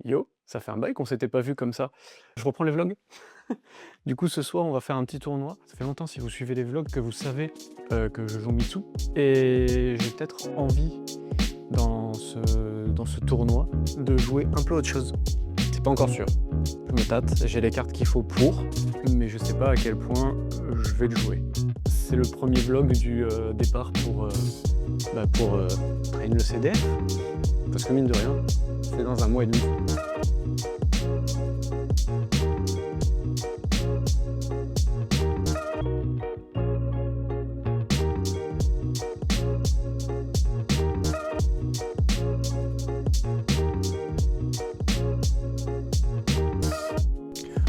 Yo, ça fait un bail qu'on s'était pas vu comme ça. Je reprends les vlogs. Du coup, ce soir, on va faire un petit tournoi. Ça fait longtemps, si vous suivez les vlogs, que vous savez que je joue Mitsu. Et j'ai peut-être envie, dans ce tournoi, de jouer un peu autre chose. C'est pas encore sûr. Je me tâte, j'ai les cartes qu'il faut pour, mais je sais pas à quel point je vais le jouer. C'est le premier vlog du départ pour train le CDF. Parce que mine de rien, c'est dans un mois et demi.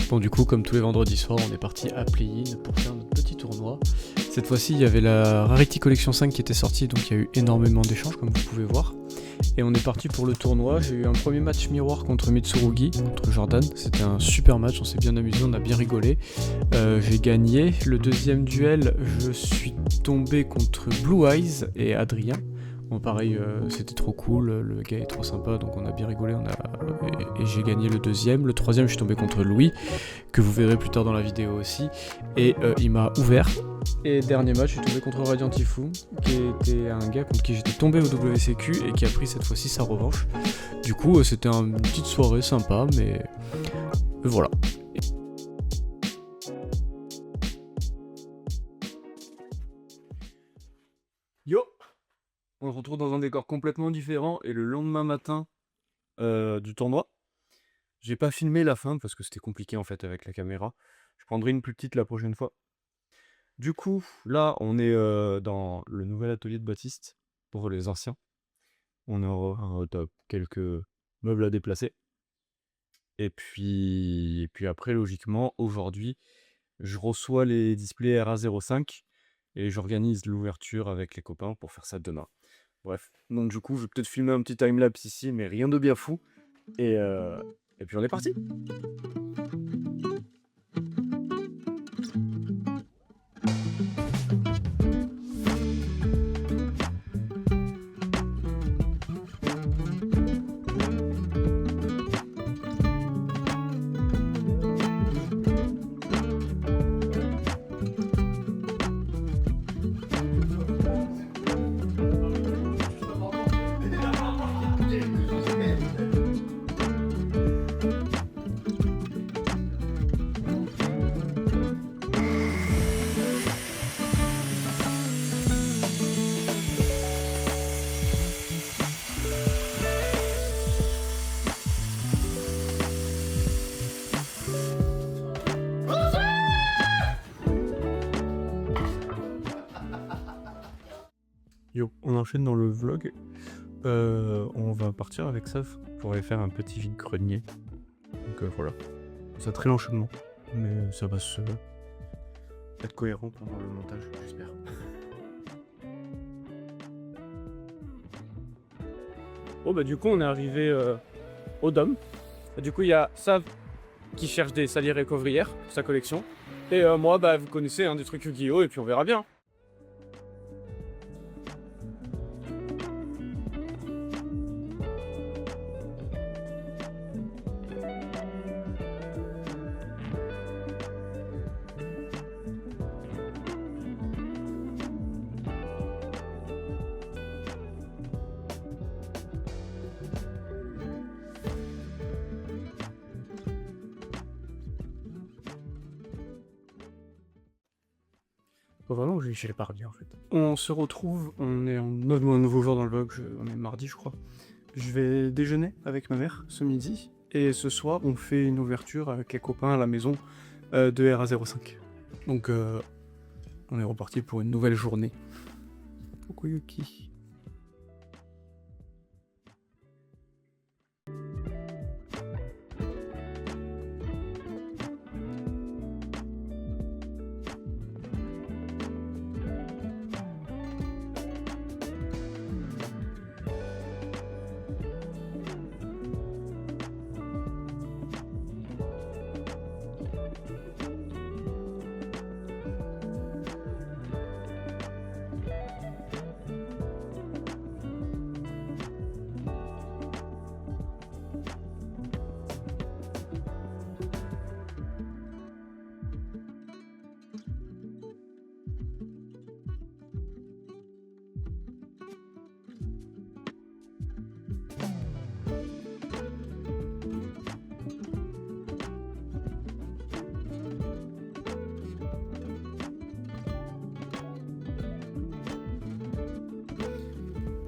Bon, du coup, comme tous les vendredis soirs, on est parti à Play-in pour faire notre petit tournoi. Cette fois-ci, il y avait la Rarity Collection 5 qui était sortie, donc il y a eu énormément d'échanges, comme vous pouvez voir. Et on est parti pour le tournoi. J'ai eu un premier match miroir contre Mitsurugi, contre Jordan. C'était un super match, on s'est bien amusé, on a bien rigolé. J'ai gagné. Le deuxième duel, je suis tombé contre Blue Eyes et Adrien. Bon, pareil, c'était trop cool, le gars est trop sympa, donc on a bien rigolé, et j'ai gagné le deuxième. Le troisième, je suis tombé contre Louis, que vous verrez plus tard dans la vidéo aussi, et il m'a ouvert. Et dernier match, je suis tombé contre Radiantifu, qui était un gars contre qui j'étais tombé au WCQ, et qui a pris cette fois-ci sa revanche. Du coup, c'était une petite soirée sympa, mais voilà. Yo! On se retrouve dans un décor complètement différent et le lendemain matin du tournoi, j'ai pas filmé la fin parce que c'était compliqué en fait avec la caméra. Je prendrai une plus petite la prochaine fois. Du coup, là, on est dans le nouvel atelier de Baptiste pour les anciens. On aura quelques meubles à déplacer. Et puis après, logiquement, aujourd'hui, je reçois les displays RA05 et j'organise l'ouverture avec les copains pour faire ça demain. Bref, donc du coup, je vais peut-être filmer un petit timelapse ici, mais rien de bien fou. Et puis on est parti. Yo, on enchaîne dans le vlog. On va partir avec ça pour aller faire un petit vide-grenier. Donc voilà. C'est un très l'enchaînement, mais ça va se être cohérent pendant le montage, j'espère. Bon bah du coup on est arrivé au Dôme. Du coup il y a Sav qui cherche des salières et couvrières, sa collection. Et moi bah vous connaissez des trucs Yu-Gi-Oh! Et puis on verra bien. Faut vraiment que j'ai l'épargne en fait. On se retrouve, on est un nouveau jour dans le vlog, on est mardi je crois. Je vais déjeuner avec ma mère ce midi, et ce soir on fait une ouverture avec les copains à la maison de RA05. Donc on est reparti pour une nouvelle journée. Fukuyuki.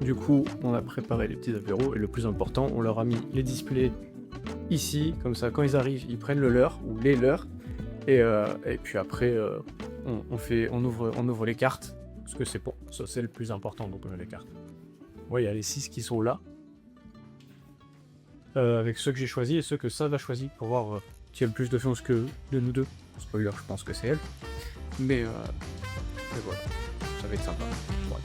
Du coup, on a préparé les petits apéros et le plus important, on leur a mis les displays ici, comme ça quand ils arrivent, ils prennent le leur ou les leurs. Et puis après, on ouvre les cartes, parce que c'est bon, ça c'est le plus important d'ouvrir les cartes. Ouais, il y a les 6 qui sont là, avec ceux que j'ai choisis et ceux que Sav a choisi pour voir qui a le plus de chance que de nous deux. Spoiler, je pense que c'est elle. Mais voilà, ça va être sympa. Ouais.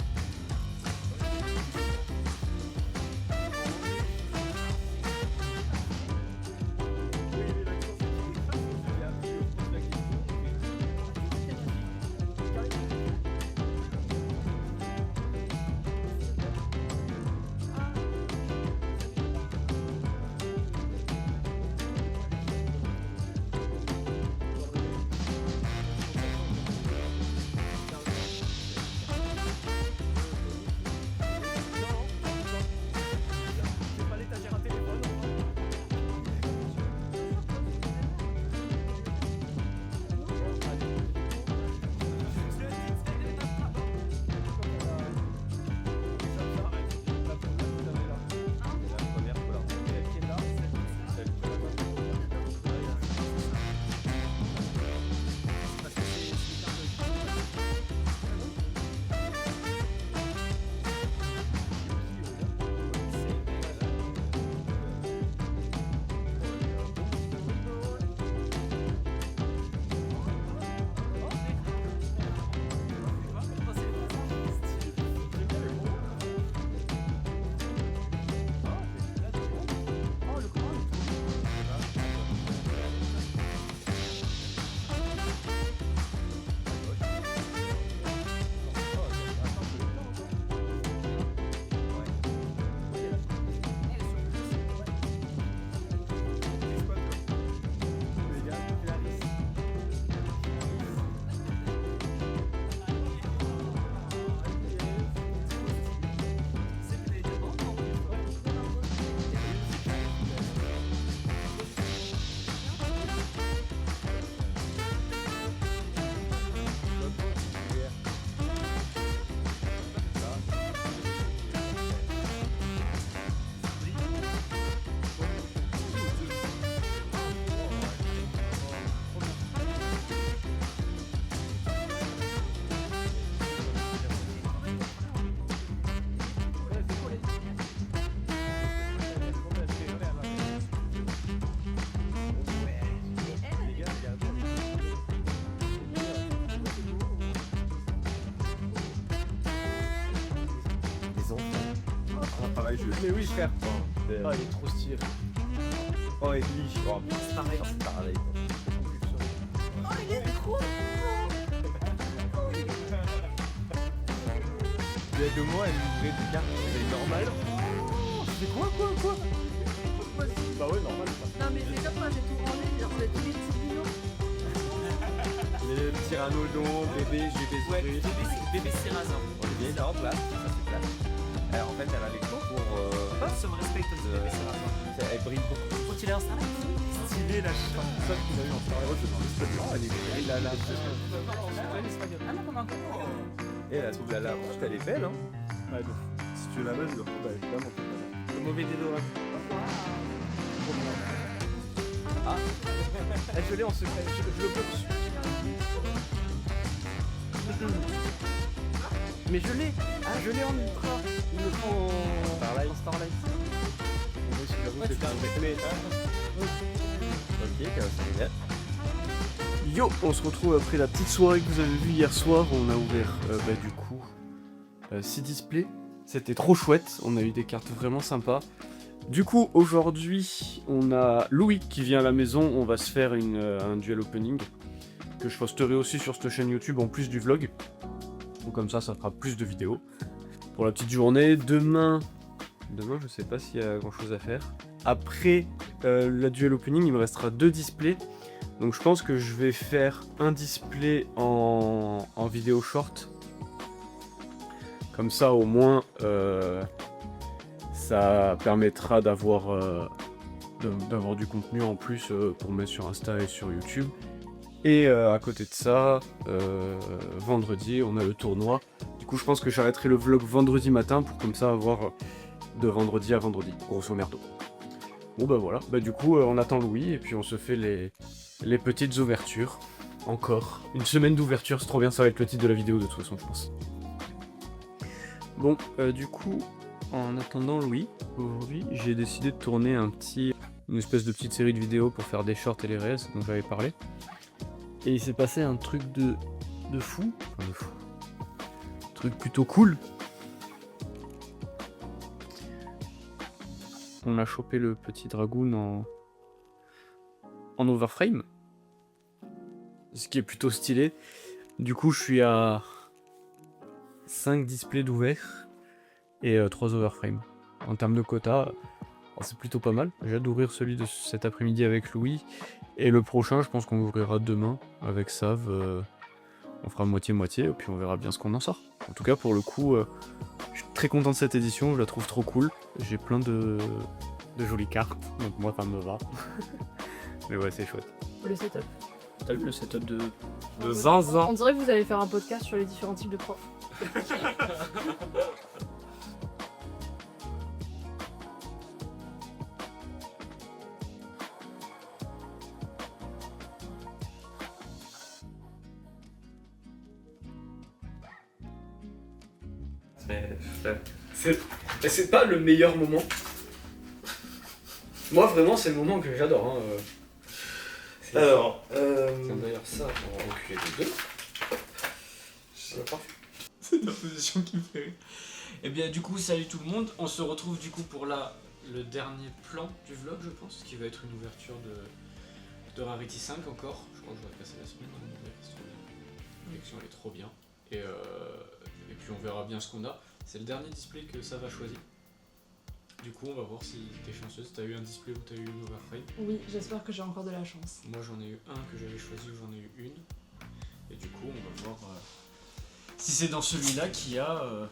Mais oui, frère. Ah, il est trop stylé. Oh, et lui, oh, c'est pareil. C'est pareil. Oh, il est trop Il y a 2 mois, elle m'ouvrait des cartes, c'est normal. C'est quoi Bah ouais, normal. Non, mais c'est comme moi, j'ai tout rangé, j'ai rangé tous les petits bijoux. Les pteranodons, bébé, bébé Ouais, souris. bébé Cérazin. On est bien là en place, ça c'est place. En fait, elle a les contours. Ça me respecte aussi, bébé Cérazin. Elle brille beaucoup. Quand il est en Starlight. Stylée la chatte. Ça qu'il a eu en Star Wars, elle est belle. La lave. Ah non, comment Et la trouve la lave. Elle est belle, hein. Ouais, donc, si tu la veux, bah évidemment. Le mauvais déodorant. Ah, je l'ai en secret, je le bloque. Mais je l'ai en ultra. Il me faut en Starlight. Moi aussi, j'avoue que c'est un Ok, ça va bien. Yo, on se retrouve après la petite soirée que vous avez vue hier soir. On a ouvert du coup 6 displays. C'était trop chouette, on a eu des cartes vraiment sympas. Du coup, aujourd'hui, on a Louis qui vient à la maison. On va se faire un duel opening que je posterai aussi sur cette chaîne YouTube en plus du vlog. Donc comme ça fera plus de vidéos pour la petite journée. Demain, je sais pas s'il y a grand chose à faire. Après la duel opening, il me restera 2 displays. Donc je pense que je vais faire un display en vidéo short. Comme ça au moins ça permettra d'avoir du contenu en plus pour mettre sur Insta et sur YouTube. Et à côté de ça, vendredi on a le tournoi. Du Du coup je pense que j'arrêterai le vlog vendredi matin pour comme ça avoir de vendredi à vendredi, grosso merdo. Bon bah voilà, bah du coup on attend Louis et puis on se fait les petites ouvertures. Encore une semaine d'ouverture, c'est trop bien, ça va être le titre de la vidéo de toute façon je pense. Bon, du coup, en attendant Louis, aujourd'hui j'ai décidé de tourner une espèce de petite série de vidéos pour faire des shorts et les reels dont j'avais parlé. Et il s'est passé un truc de fou, enfin de fou, un truc plutôt cool. On a chopé le petit dragoon en overframe, ce qui est plutôt stylé. Du coup je suis à 5 displays d'ouvert et 3 overframe. En termes de quota, c'est plutôt pas mal. J'ai hâte d'ouvrir celui de cet après-midi avec Louis. Et le prochain, je pense qu'on ouvrira demain avec Sav. On fera moitié-moitié et puis on verra bien ce qu'on en sort. En tout cas, pour le coup, je suis très content de cette édition. Je la trouve trop cool. J'ai plein de jolies cartes. Donc moi, ça me va. Mais ouais, c'est chouette. Le setup. T'as vu le setup de zinzin? On dirait que vous allez faire un podcast sur les différents types de profs. C'est pas le meilleur moment. Moi vraiment c'est le moment que j'adore. Alors, Tiens, d'ailleurs ça on va reculer de deux. C'est la position qui me fait rire. Et bien du coup, salut tout le monde. On se retrouve du coup pour le dernier plan du vlog, je pense, qui va être une ouverture de Rarity 5 encore. Je crois que je vais passer la semaine dans une ouverture. La collection elle est trop bien. Et puis on verra bien ce qu'on a. C'est le dernier display que ça va choisir. Du coup, on va voir si t'es chanceuse. T'as eu un display ou t'as eu une overframe. Oui, j'espère que j'ai encore de la chance. Moi j'en ai eu un que j'avais choisi ou j'en ai eu une. Et du coup, on va voir si c'est dans celui-là qui a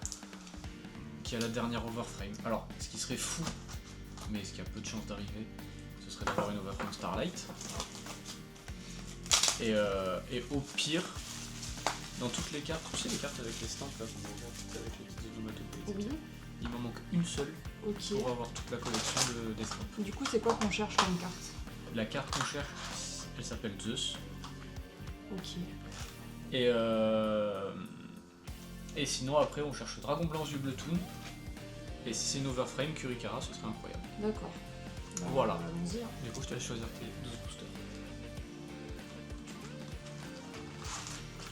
la dernière overframe. Alors, ce qui serait fou, mais ce qui a peu de chance d'arriver, ce serait d'avoir une overframe Starlight. Et au pire, dans toutes les cartes, tu sais les cartes avec les stamps là, qu'on va voir toutes avec les petites onomatopées, Oui, il m'en manque une seule ok. pour avoir toute la collection des stamps. Du coup, c'est quoi qu'on cherche comme carte? La carte qu'on cherche, elle s'appelle Zeus. Ok. Et sinon après on cherche Dragon Blanc Yeux Bleutoon. Et si c'est une overframe, Kurikara, ce serait incroyable. D'accord. Bah, Voilà. Allons-y. Hein. Du coup je te laisse choisir tes 12 boosters.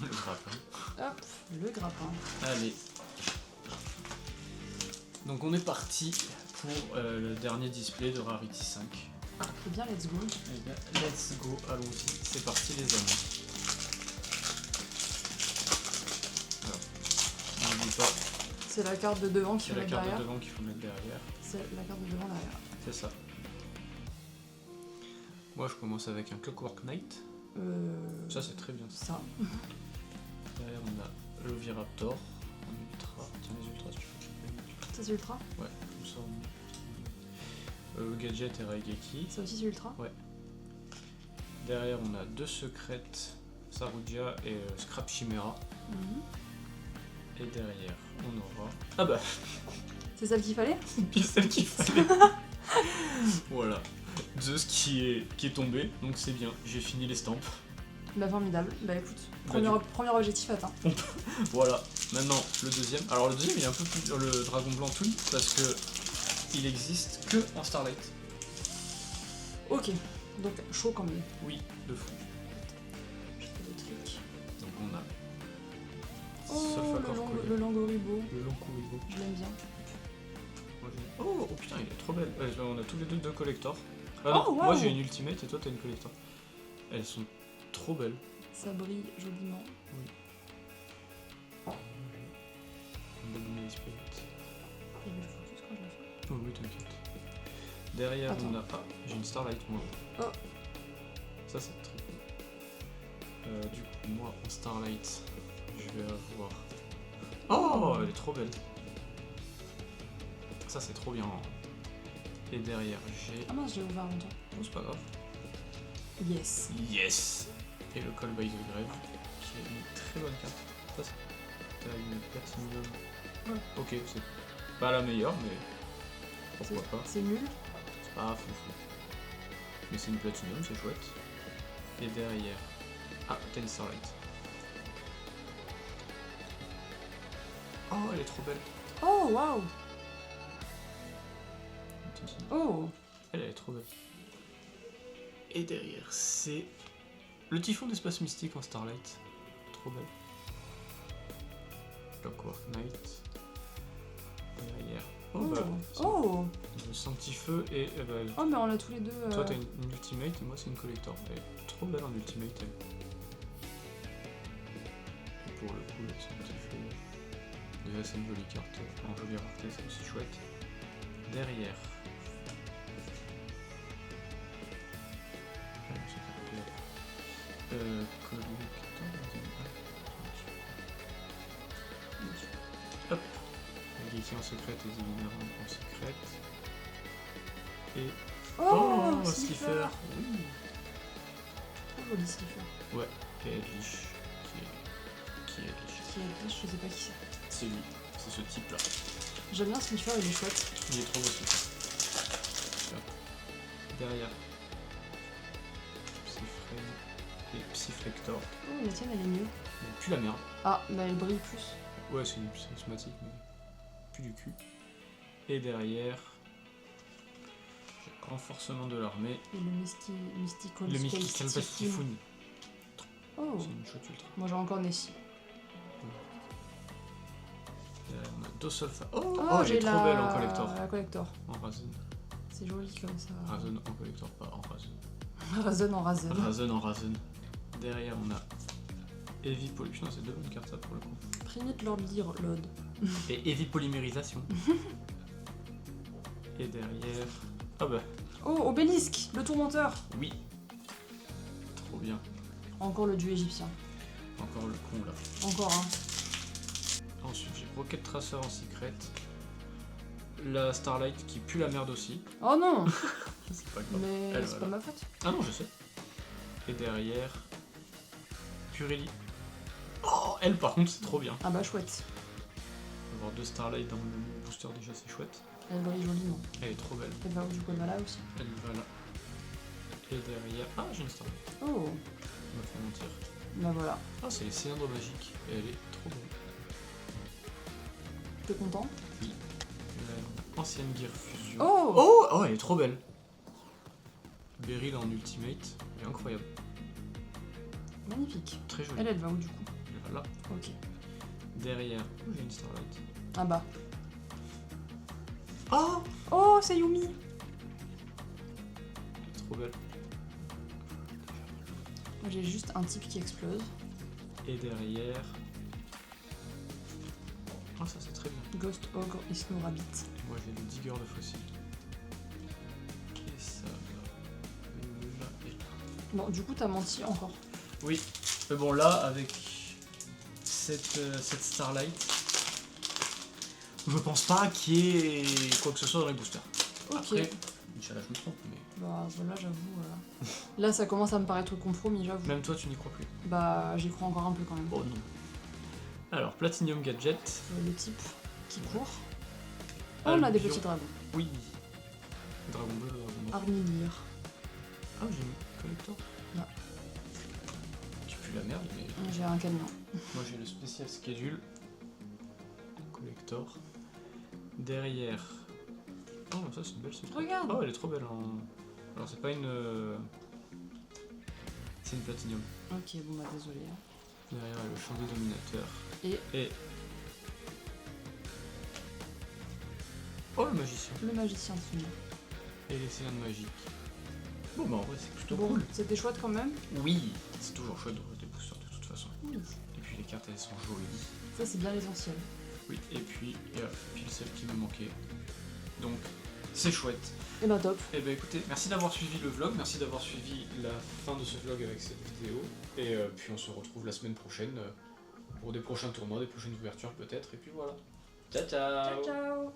Le grappin. Hop, le grappin. Allez. Donc on est parti pour le dernier display de Rarity 5. Eh bien, let's go. Eh bien, let's go, allons-y. C'est parti les amis. Alors, n'oublie pas, C'est la carte de devant qu'il c'est faut la mettre carte derrière. de devant qu'il faut mettre derrière. C'est la carte de devant derrière. C'est ça. Moi je commence avec un Clockwork Knight. Ça c'est très bien. Ça. Derrière on a l'Oviraptor en ultra. Tiens les ultras si tu veux. Ça, c'est ultra. Ouais, comme ça on... Gadget et Raigeki. Ça aussi, c'est ultra. Derrière on a deux secrètes, Sarudia et Scrap Chimera. Et derrière on aura... Ah bah C'est celle qu'il fallait. bien celle qu'il fallait. Voilà. Zeus qui est tombé, donc c'est bien. J'ai fini les stamps. Bah, formidable. Bah, écoute, Bah, premier objectif atteint. Voilà. Maintenant le deuxième. Alors le deuxième il est un peu plus dur, le Dragon Blanc Toon, parce que il existe que en Starlight. Ok. Donc, chaud quand même. Oui, de fou. Je fais des trucs. Donc on a Oh, Sulfur Collier. le Langoribo. Le long Kuribo. Je l'aime bien. Oh putain, il est trop belle. On a tous les deux collector. Ah, Oh, non, wow. moi j'ai une ultimate et toi t'as une collector. Elles sont trop belles. Ça brille joliment. On va donner les spirits. Il y avait le focus quand je l'ai fait. Oh oui, t'inquiète. Derrière Attends. on a... Ah, j'ai une Starlight moi. Oh. Ça c'est très cool. Du coup, moi en Starlight, je vais avoir... Oh, elle est trop belle. Ça c'est trop bien. Et derrière j'ai... Ah mince, j'ai ouvert longtemps. Oh, c'est pas grave. Yes. Yes. Et le Call by the Grave, qui est une très bonne carte. Ça, t'as une platinum. Ouais, ok, c'est pas la meilleure, mais pourquoi pas. C'est nul. C'est pas foufou. Mais c'est une platinum, c'est chouette. Et derrière. Ah, t'as une Starlight. Oh, elle est trop belle. Oh, waouh. Oh. Elle est trop belle. Et derrière, c'est le typhon d'espace mystique en Starlight. Trop belle. Clockwork Knight. Derrière. Oh, bah, c'est Oh. le Sanctifeu et. Bah, Oh, mais on a tous les deux. toi, t'as une ultimate et moi, c'est une collector. Elle est trop belle en ultimate. Elle. Et pour le coup, le Sanctifeu. Déjà, c'est une jolie carte. En jolie rareté, c'est aussi chouette. Derrière. Hop. Geeky en secrète et Diviner en secrète. Et. Oh, Slipher. Oui. Trop joli Slipher. Ouais, et Edlich. Qui est Edlich? Qui est riche, je sais pas qui c'est. C'est lui. C'est ce type là. J'aime bien Slipher, il est chouette. Il est trop beau ce Hop. Derrière. Psyframe et Psyflector. Oh, la tienne, elle est mieux. Mais plus la merde. Ah, bah elle brille plus. Ouais, c'est prismatique, mais plus du cul. Et derrière, j'ai renforcement de l'armée. Et le Mystical Le Space Mystical Space Typhoon. Typhoon. Oh, C'est une chouette ultra. moi j'ai encore Nessie. On a Dosolfa. Oh, Oh, elle j'ai est trop belle en collector. La collector. En Razen. C'est joli comme ça. Razen en collector, pas en Razen. Razen en Razen. Razen en Razen. Derrière, on a Heavy Pollution. C'est deux bonnes cartes, ça, pour le coup. Primate Lord Lord. Et Heavy Polymérisation. Et derrière. Ah bah, Oh, Obélisque, le tourmenteur. oui. Trop bien. Encore le dieu égyptien. Encore le con là. Encore un. Ensuite, j'ai Rocket Tracer en secret. La Starlight qui pue la merde aussi. Oh non. C'est pas grave. Mais Elle, c'est voilà. pas ma faute. Ah non, je sais. Et derrière. Purelli. Oh, elle par contre, c'est trop bien. Ah bah chouette. Avoir deux Starlight dans le booster, déjà, c'est chouette. Elle brille joliment. Elle est trop belle. Elle va où du coup, elle va là aussi. Elle va là. Et derrière. Ah, j'ai une Starlight. Oh, On m'a fait mentir. bah voilà. Ah, c'est les cylindres magiques. Et elle est trop belle. T'es content? Ancienne Gear Fusion. Oh, Oh, oh, elle est trop belle. Beryl en ultimate. Elle est incroyable. magnifique. Très jolie. Elle va où du coup? Elle va là. Ok. Derrière. Oh, j'ai une Starlight. Ah bah. Oh, Oh, c'est Yumi. trop belle. Moi j'ai juste un type qui explose. Et derrière. Ah, ça c'est très bien. Ghost Ogre et Snow Rabbit. Moi j'ai le Digger de fossiles. Et ça va là et là. Bon, du coup t'as menti encore. Oui, mais bon là avec cette Starlight, je pense pas qu'il y ait quoi que ce soit dans les boosters. Ok. Après, Inch'Allah je me trompe, mais Bah voilà, j'avoue. Là ça commence à me paraître compromis, j'avoue. même toi tu n'y crois plus. Bah j'y crois encore un peu quand même. Oh non. Alors, Platinum Gadget. Le type qui court. Oh, on a des Albion. petits dragons. Oui. Dragon bleu, dragon noir. Armilire. Ah, j'ai une collector. Non. Qui pue la merde, mais J'ai un camion. moi j'ai le spécial schedule. Collector. Derrière. Oh, ça c'est une belle secret. Regarde. Oh, elle est trop belle en. Alors, c'est pas une. C'est une Platinum. Ok, bon bah désolé. Derrière, le champ des dominateurs. Et Oh, le magicien. le magicien de Sumi. Et les cylindres magiques. Bon, bah en vrai, c'est plutôt Bon, cool. c'était chouette quand même. Oui, c'est toujours chouette d'ouvrir des boosters de toute façon. Oui. Et puis les cartes, elles sont jolies. Ça c'est bien l'essentiel. Oui, et puis il y a pile celle qui me manquait. Donc, c'est chouette. Et bah top. Et ben écoutez, merci d'avoir suivi le vlog, merci d'avoir suivi la fin de ce vlog avec cette vidéo. Et puis on se retrouve la semaine prochaine pour des prochains tournois, des prochaines ouvertures peut-être. Et puis voilà. Ciao ciao. Ciao ciao.